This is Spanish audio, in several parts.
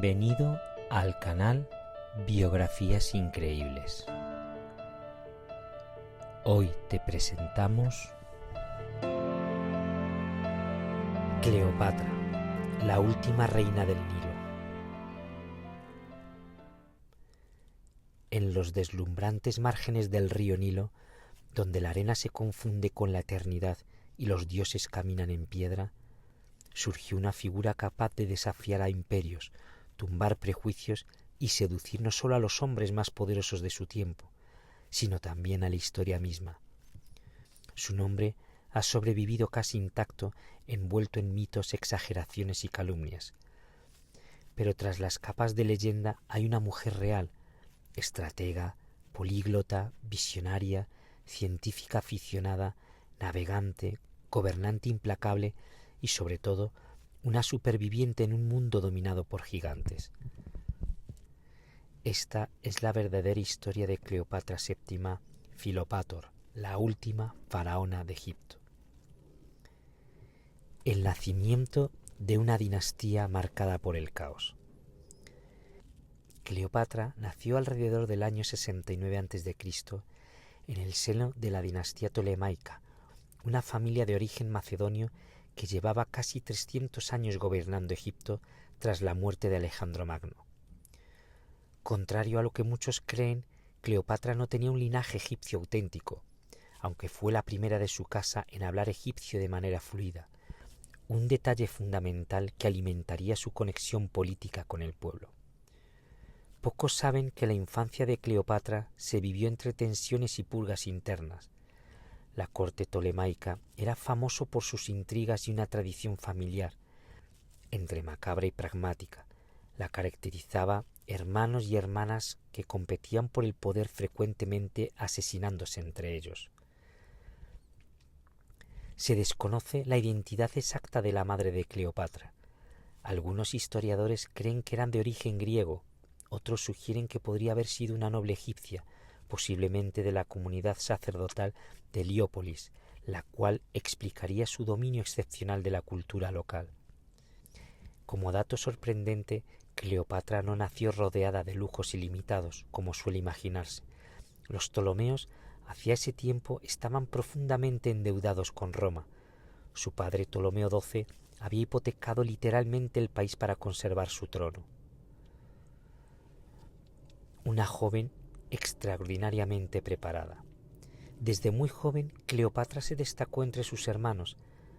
Bienvenido al canal Biografías Increíbles. Hoy te presentamos Cleopatra, la última reina del Nilo. En los deslumbrantes márgenes del río Nilo, donde la arena se confunde con la eternidad y los dioses caminan en piedra, surgió una figura capaz de desafiar a imperios, tumbar prejuicios y seducir no solo a los hombres más poderosos de su tiempo, sino también a la historia misma. Su nombre ha sobrevivido casi intacto, envuelto en mitos, exageraciones y calumnias. Pero tras las capas de leyenda hay una mujer real, estratega, políglota, visionaria, científica aficionada, navegante, gobernante implacable y sobre todo una superviviente en un mundo dominado por gigantes. Esta es la verdadera historia de Cleopatra VII Filopátor, la última faraona de Egipto. El nacimiento de una dinastía marcada por el caos. Cleopatra nació alrededor del año 69 a.C. en el seno de la dinastía tolemaica, una familia de origen macedonio que llevaba casi 300 años gobernando Egipto tras la muerte de Alejandro Magno. Contrario a lo que muchos creen, Cleopatra no tenía un linaje egipcio auténtico, aunque fue la primera de su casa en hablar egipcio de manera fluida, un detalle fundamental que alimentaría su conexión política con el pueblo. Pocos saben que la infancia de Cleopatra se vivió entre tensiones y purgas internas. La corte tolemaica era famoso por sus intrigas y una tradición familiar, entre macabra y pragmática. La caracterizaba hermanos y hermanas que competían por el poder, frecuentemente asesinándose entre ellos. Se desconoce la identidad exacta de la madre de Cleopatra. Algunos historiadores creen que eran de origen griego, otros sugieren que podría haber sido una noble egipcia, posiblemente de la comunidad sacerdotal de Heliópolis, la cual explicaría su dominio excepcional de la cultura local. Como dato sorprendente, Cleopatra no nació rodeada de lujos ilimitados, como suele imaginarse. Los Ptolomeos hacia ese tiempo estaban profundamente endeudados con Roma. Su padre Ptolomeo XII había hipotecado literalmente el país para conservar su trono. Una joven extraordinariamente preparada. Desde muy joven, Cleopatra se destacó entre sus hermanos.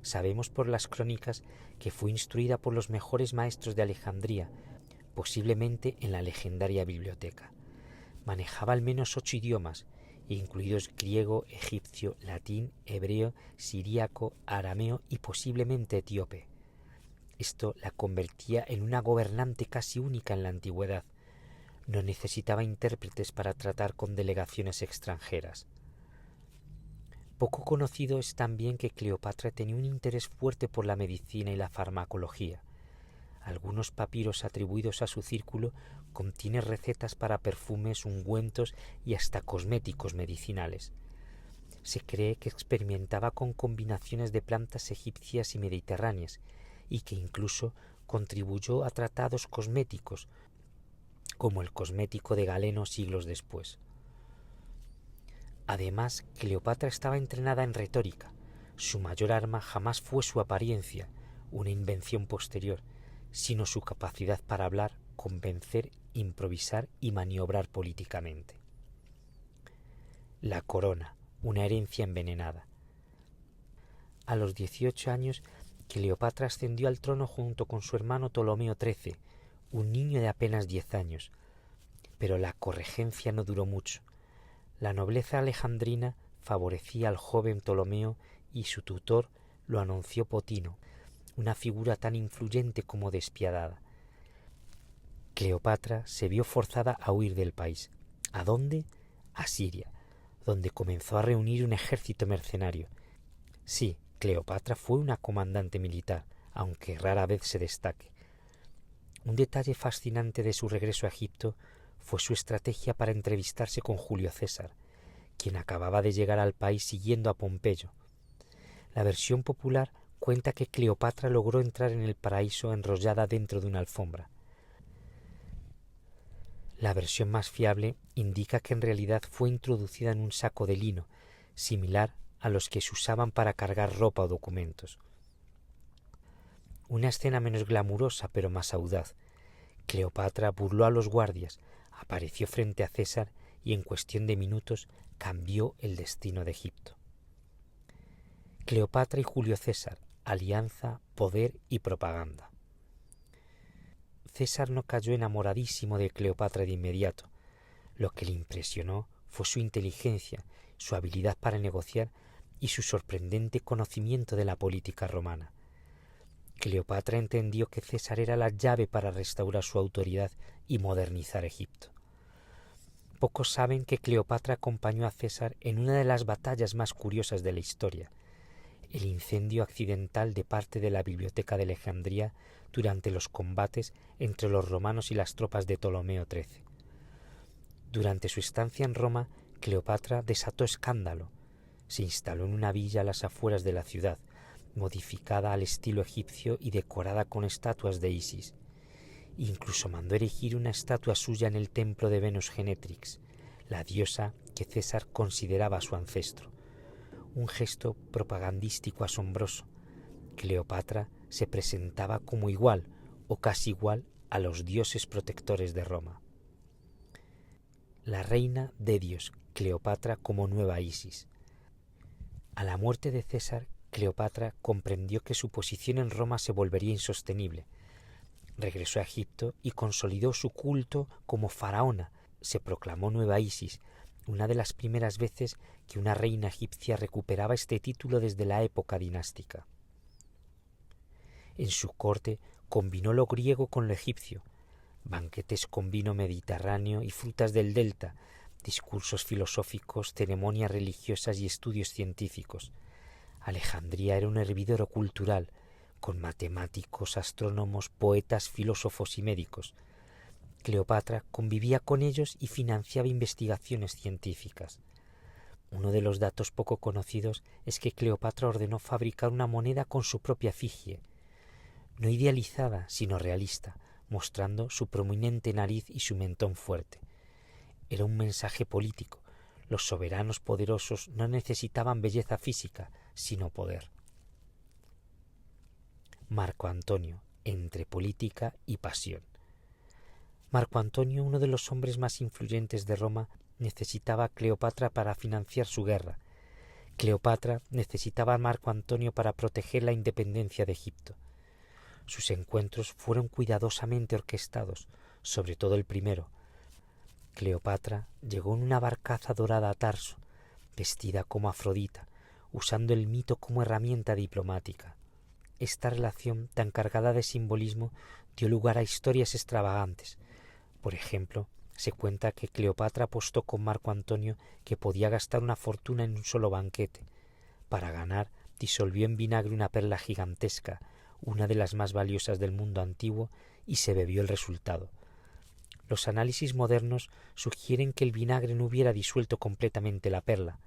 Sabemos por las crónicas que fue instruida por los mejores maestros de Alejandría, posiblemente en la legendaria biblioteca. Manejaba al menos 8 idiomas, incluidos griego, egipcio, latín, hebreo, siríaco, arameo y posiblemente etíope. Esto la convertía en una gobernante casi única en la antigüedad. No necesitaba intérpretes para tratar con delegaciones extranjeras. Poco conocido es también que Cleopatra tenía un interés fuerte por la medicina y la farmacología. Algunos papiros atribuidos a su círculo contienen recetas para perfumes, ungüentos y hasta cosméticos medicinales. Se cree que experimentaba con combinaciones de plantas egipcias y mediterráneas y que incluso contribuyó a tratados cosméticos, como el cosmético de Galeno siglos después. Además, Cleopatra estaba entrenada en retórica. Su mayor arma jamás fue su apariencia, una invención posterior, sino su capacidad para hablar, convencer, improvisar y maniobrar políticamente. La corona, una herencia envenenada. A los 18 años, Cleopatra ascendió al trono junto con su hermano Ptolomeo XIII, un niño de apenas 10 años. Pero la corregencia no duró mucho. La nobleza alejandrina favorecía al joven Ptolomeo y su tutor lo anunció Potino, una figura tan influyente como despiadada. Cleopatra se vio forzada a huir del país. ¿A dónde? A Siria, donde comenzó a reunir un ejército mercenario. Sí, Cleopatra fue una comandante militar, aunque rara vez se destaque. Un detalle fascinante de su regreso a Egipto fue su estrategia para entrevistarse con Julio César, quien acababa de llegar al país siguiendo a Pompeyo. La versión popular cuenta que Cleopatra logró entrar en el paraíso enrollada dentro de una alfombra. La versión más fiable indica que en realidad fue introducida en un saco de lino, similar a los que se usaban para cargar ropa o documentos. Una escena menos glamurosa pero más audaz. Cleopatra burló a los guardias, apareció frente a César y en cuestión de minutos cambió el destino de Egipto. Cleopatra y Julio César, alianza, poder y propaganda. César no cayó enamoradísimo de Cleopatra de inmediato. Lo que le impresionó fue su inteligencia, su habilidad para negociar y su sorprendente conocimiento de la política romana. Cleopatra entendió que César era la llave para restaurar su autoridad y modernizar Egipto. Pocos saben que Cleopatra acompañó a César en una de las batallas más curiosas de la historia, el incendio accidental de parte de la biblioteca de Alejandría durante los combates entre los romanos y las tropas de Ptolomeo XIII. Durante su estancia en Roma, Cleopatra desató escándalo. Se instaló en una villa a las afueras de la ciudad, modificada al estilo egipcio y decorada con estatuas de Isis. Incluso mandó erigir una estatua suya en el templo de Venus Genetrix, la diosa que César consideraba su ancestro. Un gesto propagandístico asombroso. Cleopatra se presentaba como igual o casi igual a los dioses protectores de Roma. La reina de Dios, Cleopatra como nueva Isis. A la muerte de César, Cleopatra comprendió que su posición en Roma se volvería insostenible. Regresó a Egipto y consolidó su culto como faraona. Se proclamó nueva Isis, una de las primeras veces que una reina egipcia recuperaba este título desde la época dinástica. En su corte combinó lo griego con lo egipcio, banquetes con vino mediterráneo y frutas del delta, discursos filosóficos, ceremonias religiosas y estudios científicos. Alejandría era un hervidero cultural, con matemáticos, astrónomos, poetas, filósofos y médicos. Cleopatra convivía con ellos y financiaba investigaciones científicas. Uno de los datos poco conocidos es que Cleopatra ordenó fabricar una moneda con su propia efigie, no idealizada sino realista, mostrando su prominente nariz y su mentón fuerte. Era un mensaje político. Los soberanos poderosos no necesitaban belleza física, sino poder. Marco Antonio, entre política y pasión. Marco Antonio, uno de los hombres más influyentes de Roma, necesitaba a Cleopatra para financiar su guerra. Cleopatra necesitaba a Marco Antonio para proteger la independencia de Egipto. Sus encuentros fueron cuidadosamente orquestados, sobre todo el primero. Cleopatra llegó en una barcaza dorada a Tarso, vestida como Afrodita, usando el mito como herramienta diplomática. Esta relación tan cargada de simbolismo dio lugar a historias extravagantes. Por ejemplo, se cuenta que Cleopatra apostó con Marco Antonio que podía gastar una fortuna en un solo banquete. Para ganar, disolvió en vinagre una perla gigantesca, una de las más valiosas del mundo antiguo, y se bebió el resultado. Los análisis modernos sugieren que el vinagre no hubiera disuelto completamente la perla,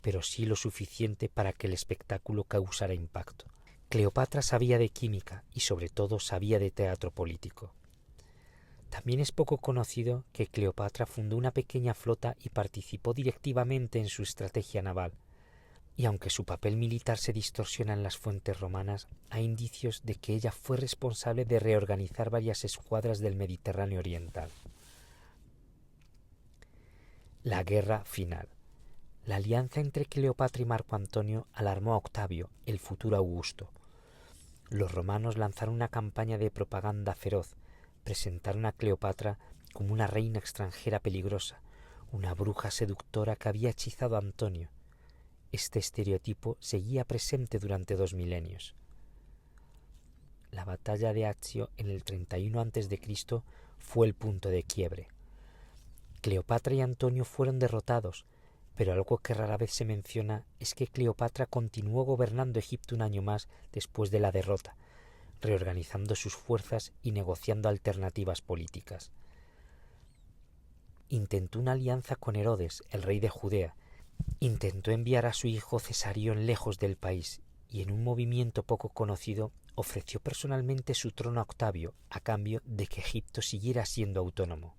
pero sí lo suficiente para que el espectáculo causara impacto. Cleopatra sabía de química y sobre todo sabía de teatro político. También es poco conocido que Cleopatra fundó una pequeña flota y participó directivamente en su estrategia naval. Y aunque su papel militar se distorsiona en las fuentes romanas, hay indicios de que ella fue responsable de reorganizar varias escuadras del Mediterráneo oriental. La guerra final. La alianza entre Cleopatra y Marco Antonio alarmó a Octavio, el futuro Augusto. Los romanos lanzaron una campaña de propaganda feroz. Presentaron a Cleopatra como una reina extranjera peligrosa, una bruja seductora que había hechizado a Antonio. Este estereotipo seguía presente durante 2 milenios. La batalla de Accio en el 31 a.C. fue el punto de quiebre. Cleopatra y Antonio fueron derrotados, pero algo que rara vez se menciona es que Cleopatra continuó gobernando Egipto un año más después de la derrota, reorganizando sus fuerzas y negociando alternativas políticas. Intentó una alianza con Herodes, el rey de Judea. Intentó enviar a su hijo Cesarión lejos del país y en un movimiento poco conocido ofreció personalmente su trono a Octavio a cambio de que Egipto siguiera siendo autónomo.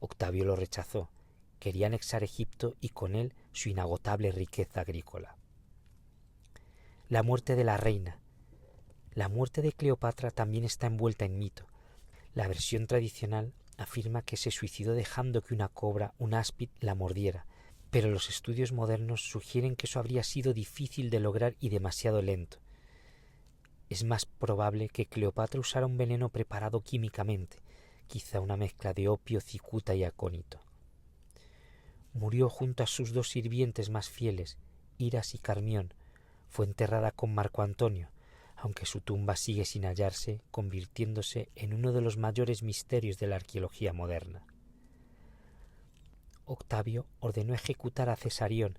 Octavio lo rechazó. Quería anexar Egipto y con él su inagotable riqueza agrícola. La muerte de la reina. La muerte de Cleopatra también está envuelta en mito. La versión tradicional afirma que se suicidó dejando que una cobra, un áspid, la mordiera, pero los estudios modernos sugieren que eso habría sido difícil de lograr y demasiado lento. Es más probable que Cleopatra usara un veneno preparado químicamente, quizá una mezcla de opio, cicuta y acónito. Murió junto a sus dos sirvientes más fieles, Iras y Carmión. Fue enterrada con Marco Antonio, aunque su tumba sigue sin hallarse, convirtiéndose en uno de los mayores misterios de la arqueología moderna. Octavio ordenó ejecutar a Cesarión,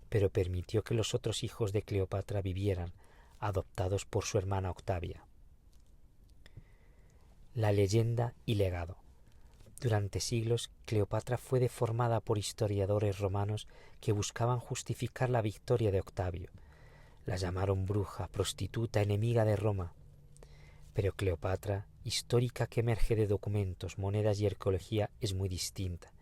pero permitió que los otros hijos de Cleopatra vivieran, adoptados por su hermana Octavia. La leyenda y legado. Durante siglos, Cleopatra fue deformada por historiadores romanos que buscaban justificar la victoria de Octavio. La llamaron bruja, prostituta, enemiga de Roma. Pero Cleopatra, histórica que emerge de documentos, monedas y arqueología, es muy distinta.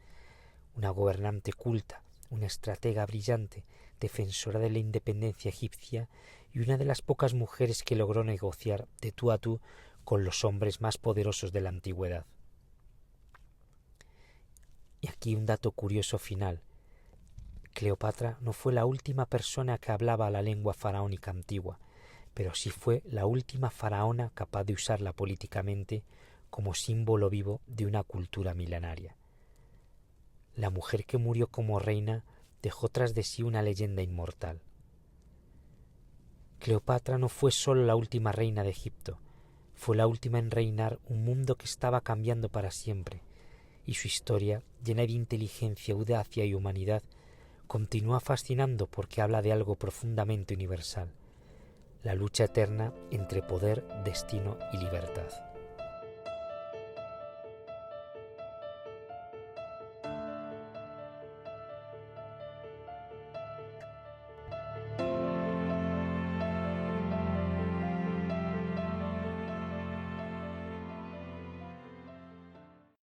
Una gobernante culta, una estratega brillante, defensora de la independencia egipcia y una de las pocas mujeres que logró negociar de tú a tú con los hombres más poderosos de la antigüedad. Y aquí un dato curioso final. Cleopatra no fue la última persona que hablaba la lengua faraónica antigua, pero sí fue la última faraona capaz de usarla políticamente como símbolo vivo de una cultura milenaria. La mujer que murió como reina dejó tras de sí una leyenda inmortal. Cleopatra no fue solo la última reina de Egipto, fue la última en reinar un mundo que estaba cambiando para siempre, y su historia, llena de inteligencia, audacia y humanidad, continúa fascinando porque habla de algo profundamente universal, la lucha eterna entre poder, destino y libertad.